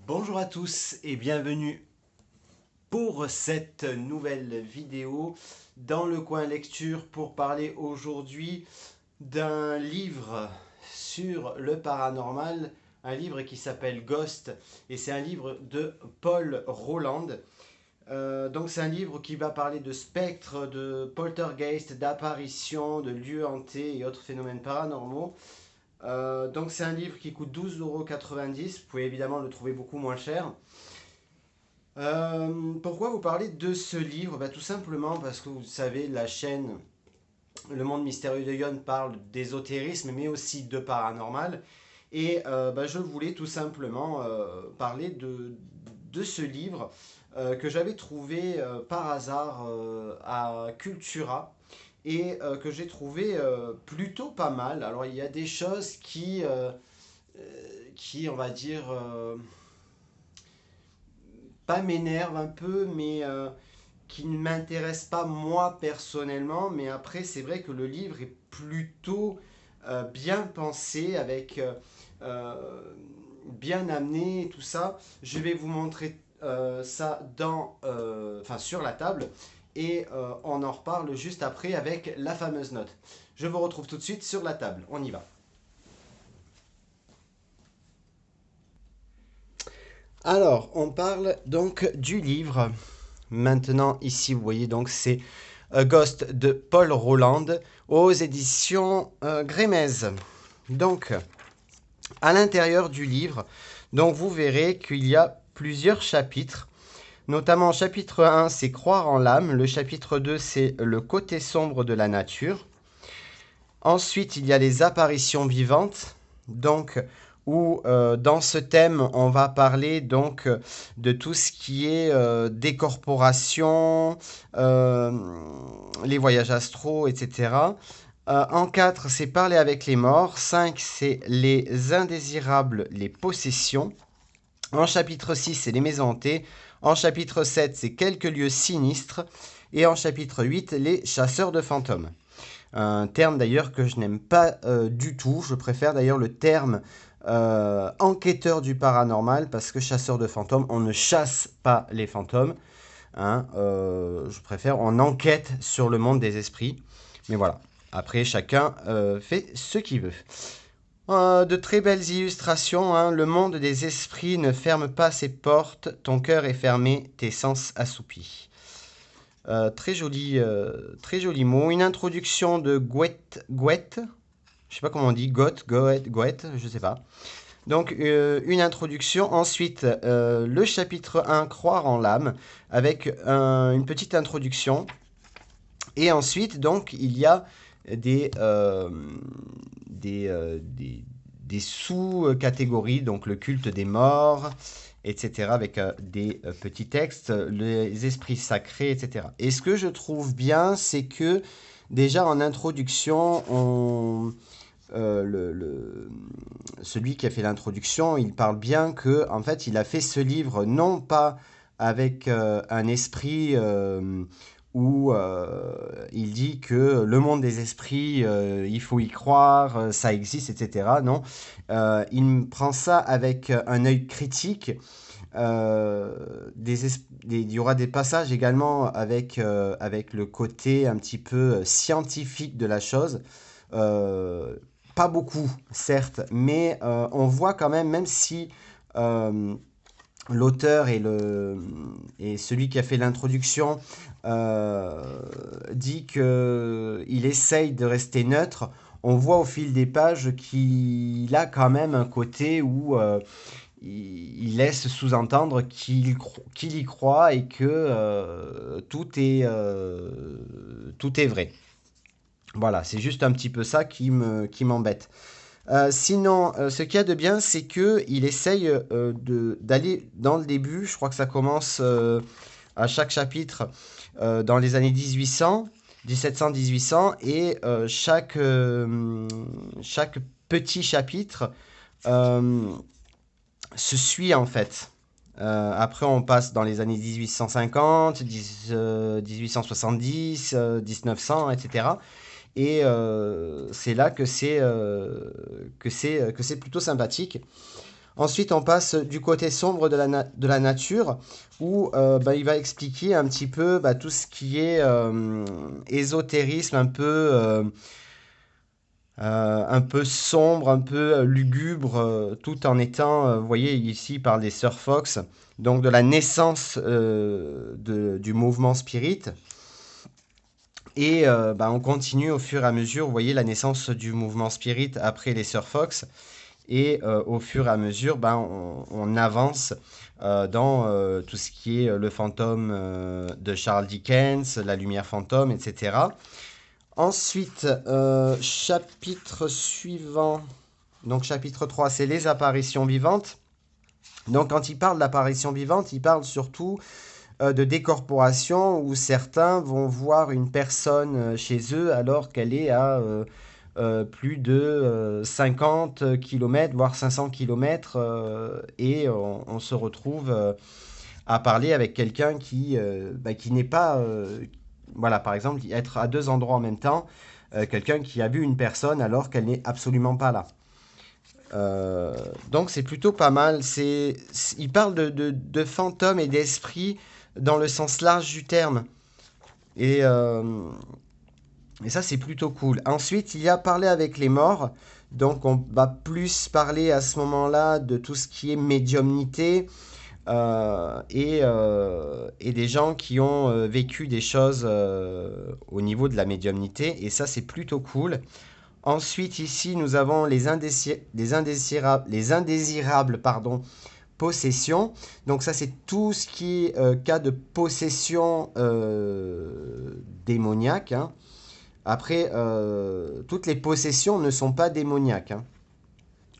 Bonjour à tous et bienvenue pour cette nouvelle vidéo dans le coin lecture pour parler aujourd'hui d'un livre sur le paranormal, un livre qui s'appelle Ghost et c'est un livre de Paul Roland. Donc c'est un livre qui va parler de spectres, de poltergeist, d'apparitions, de lieux hantés et autres phénomènes paranormaux. Donc c'est un livre qui coûte 12,90 €. Vous pouvez évidemment le trouver beaucoup moins cher. Pourquoi vous parlez de ce livre? Tout simplement parce que vous savez, la chaîne Le Monde Mystérieux de Yon parle d'ésotérisme mais aussi de paranormal. Et je voulais tout simplement parler de ce livre que j'avais trouvé par hasard à Cultura et que j'ai trouvé plutôt pas mal. Alors il y a des choses qui on va dire, pas m'énervent un peu, mais qui ne m'intéresse pas moi personnellement, mais après c'est vrai que le livre est plutôt bien pensé, avec bien amené et tout ça. Je vais vous montrer ça sur la table et on en reparle juste après avec la fameuse note. Je vous retrouve tout de suite sur la table, on y va. Alors, on parle donc du livre. Maintenant, ici, vous voyez, donc c'est Ghost de Paul Roland aux éditions Grémez. Donc, à l'intérieur du livre, donc vous verrez qu'il y a plusieurs chapitres. Notamment, chapitre 1, c'est Croire en l'âme. Le chapitre 2, c'est Le côté sombre de la nature. Ensuite, il y a les apparitions vivantes. Donc, où dans ce thème, on va parler donc de tout ce qui est décorporation, les voyages astraux, etc. En 4, c'est parler avec les morts. 5, c'est les indésirables, les possessions. En chapitre 6, c'est les maisons hantées. En chapitre 7, c'est quelques lieux sinistres. Et en chapitre 8, les chasseurs de fantômes. Un terme d'ailleurs que je n'aime pas du tout. Je préfère d'ailleurs le terme enquêteur du paranormal, parce que chasseur de fantômes, on ne chasse pas les fantômes. Hein, je préfère, on enquête sur le monde des esprits. Mais voilà, après chacun fait ce qu'il veut. De très belles illustrations, hein. Le monde des esprits ne ferme pas ses portes, ton cœur est fermé, tes sens assoupis. Très joli mot. Une introduction de Goethe. Je sais pas comment on dit, Goethe, je sais pas. Donc une introduction. Ensuite, le chapitre 1, Croire en l'âme, avec une petite introduction. Et ensuite, donc, il y a des, euh, des sous-catégories, donc le culte des morts, etc., avec des petits textes, les esprits sacrés, etc. Et ce que je trouve bien, c'est que déjà en introduction, celui qui a fait l'introduction, il parle bien que, en fait, il a fait ce livre non pas avec un esprit où il dit que le monde des esprits, il faut y croire, ça existe, etc. Non, il prend ça avec un œil critique. Il y aura des passages également avec le côté un petit peu scientifique de la chose. Euh, Pas beaucoup, certes, mais on voit quand même si euh, l'auteur et celui qui a fait l'introduction euh, dit qu'il essaye de rester neutre, on voit au fil des pages qu'il a quand même un côté où il laisse sous-entendre qu'il y croit et que tout est vrai. Voilà, c'est juste un petit peu ça qui m'embête. Sinon, ce qu'il y a de bien, c'est que il essaye d'aller dans le début. Je crois que ça commence à chaque chapitre dans les années 1800, 1700-1800, et chaque petit chapitre euh, se suit en fait. Après, on passe dans les années 1850, 1870, 1900, etc. Et c'est là que c'est plutôt sympathique. Ensuite, on passe du côté sombre de la nature, où il va expliquer un petit peu tout ce qui est ésotérisme, un peu sombre, un peu lugubre, tout en étant, vous voyez, ici, il parle des Sir Fox, donc de la naissance du mouvement spirit. Et on continue au fur et à mesure, vous voyez, la naissance du mouvement spirit après les Sir Fox. Et au fur et à mesure, on avance dans tout ce qui est le fantôme de Charles Dickens, la lumière fantôme, etc. Ensuite, chapitre suivant, donc chapitre 3, c'est les apparitions vivantes. Donc quand il parle d'apparitions vivantes, il parle surtout de décorporation où certains vont voir une personne chez eux alors qu'elle est à plus de 50 km, voire 500 km, et on se retrouve à parler avec quelqu'un qui n'est pas... voilà, par exemple, être à deux endroits en même temps, quelqu'un qui a vu une personne alors qu'elle n'est absolument pas là. Donc c'est plutôt pas mal. Il parle de fantômes et d'esprits dans le sens large du terme. Et, euh, et ça, c'est plutôt cool. Ensuite, il y a parler avec les morts. Donc, on va plus parler à ce moment-là de tout ce qui est médiumnité et des gens qui ont vécu des choses au niveau de la médiumnité. Et ça, c'est plutôt cool. Ensuite, ici, nous avons les indésirables pardon, possessions. Donc ça, c'est tout ce qui est cas de possession démoniaque, hein. Après, toutes les possessions ne sont pas démoniaques, hein.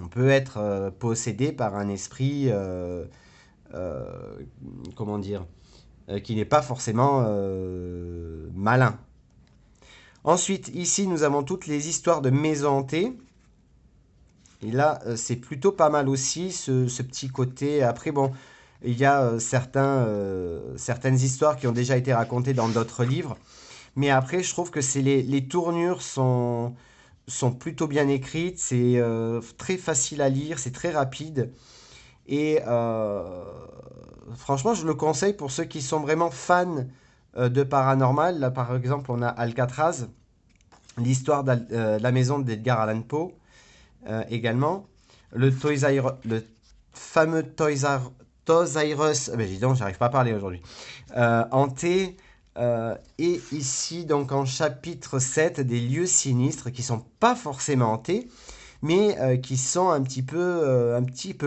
On peut être possédé par un esprit, euh, comment dire, qui n'est pas forcément malin. Ensuite, ici, nous avons toutes les histoires de maisons hantées. Et là, c'est plutôt pas mal aussi, ce petit côté. Après, bon, il y a certaines histoires qui ont déjà été racontées dans d'autres livres. Mais après, je trouve que les tournures sont plutôt bien écrites. C'est très facile à lire, c'est très rapide. Et franchement, je le conseille pour ceux qui sont vraiment fans de paranormal. Là, par exemple, on a Alcatraz, l'histoire de la maison d'Edgar Allan Poe également. Le fameux Toys R Us, ben dis donc, j'arrive pas à parler aujourd'hui. Hanté. Et ici, donc en chapitre 7, des lieux sinistres qui sont pas forcément hantés, mais qui sont un petit peu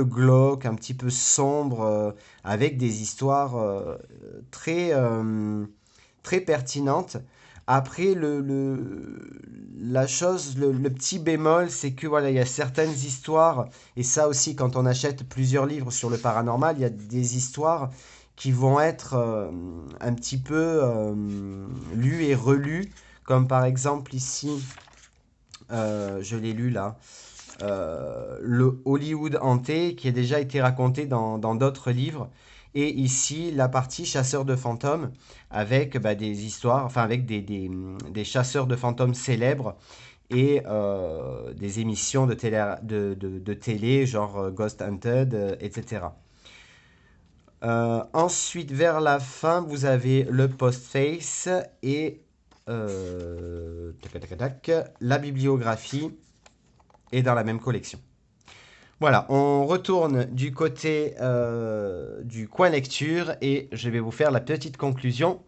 glauques, un petit peu sombres, avec des histoires très, très pertinentes. Après, la chose, le petit bémol, c'est que voilà, il y a certaines histoires, et ça aussi, quand on achète plusieurs livres sur le paranormal, il y a des histoires qui vont être un petit peu lues et relues, comme par exemple ici, je l'ai lu là, le Hollywood hanté, qui a déjà été raconté dans d'autres livres. Et ici, la partie chasseurs de fantômes, avec des histoires, enfin avec des chasseurs de fantômes célèbres et des émissions de télé genre Ghost Hunted, etc. Ensuite, vers la fin, vous avez le postface et la bibliographie est dans la même collection. Voilà, on retourne du côté du coin lecture et je vais vous faire la petite conclusion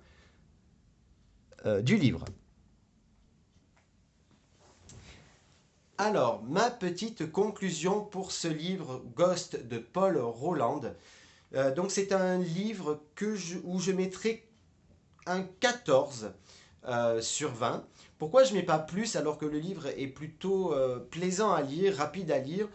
du livre. Alors, ma petite conclusion pour ce livre Ghost de Paul Roland. Donc c'est un livre où je mettrai un 14 sur 20. Pourquoi je ne mets pas plus alors que le livre est plutôt plaisant à lire, rapide à lire?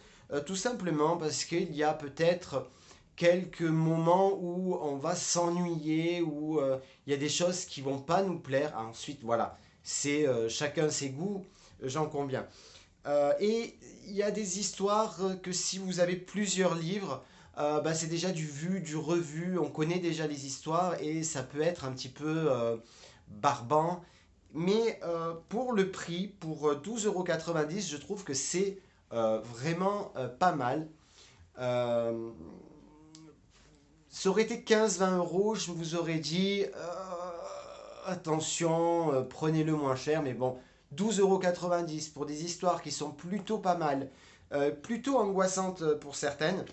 Tout simplement parce qu'il y a peut-être quelques moments où on va s'ennuyer, où il y a des choses qui vont pas nous plaire. Ensuite, voilà, c'est chacun ses goûts, j'en conviens. Et il y a des histoires que si vous avez plusieurs livres, c'est déjà du vu, du revu, on connaît déjà les histoires et ça peut être un petit peu barbant. Mais pour le prix, pour 12,90 €, je trouve que c'est vraiment pas mal. Euh, Ça aurait été 15-20 euros, je vous aurais dit attention, prenez-le moins cher, mais bon, 12,90 € pour des histoires qui sont plutôt pas mal, plutôt angoissantes pour certaines.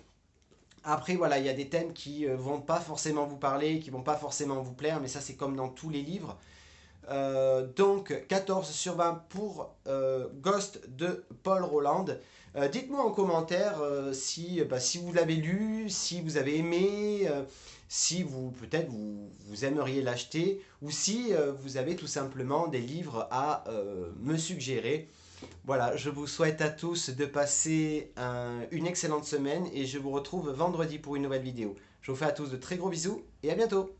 Après, voilà, il y a des thèmes qui vont pas forcément vous parler, qui vont pas forcément vous plaire, mais ça, c'est comme dans tous les livres. Donc 14 sur 20 pour Ghost de Paul Roland. Dites-moi en commentaire si vous l'avez lu, si vous avez aimé, si vous peut-être vous aimeriez l'acheter, ou si vous avez tout simplement des livres à me suggérer. Voilà, je vous souhaite à tous de passer une excellente semaine et je vous retrouve vendredi pour une nouvelle vidéo. Je vous fais à tous de très gros bisous et à bientôt.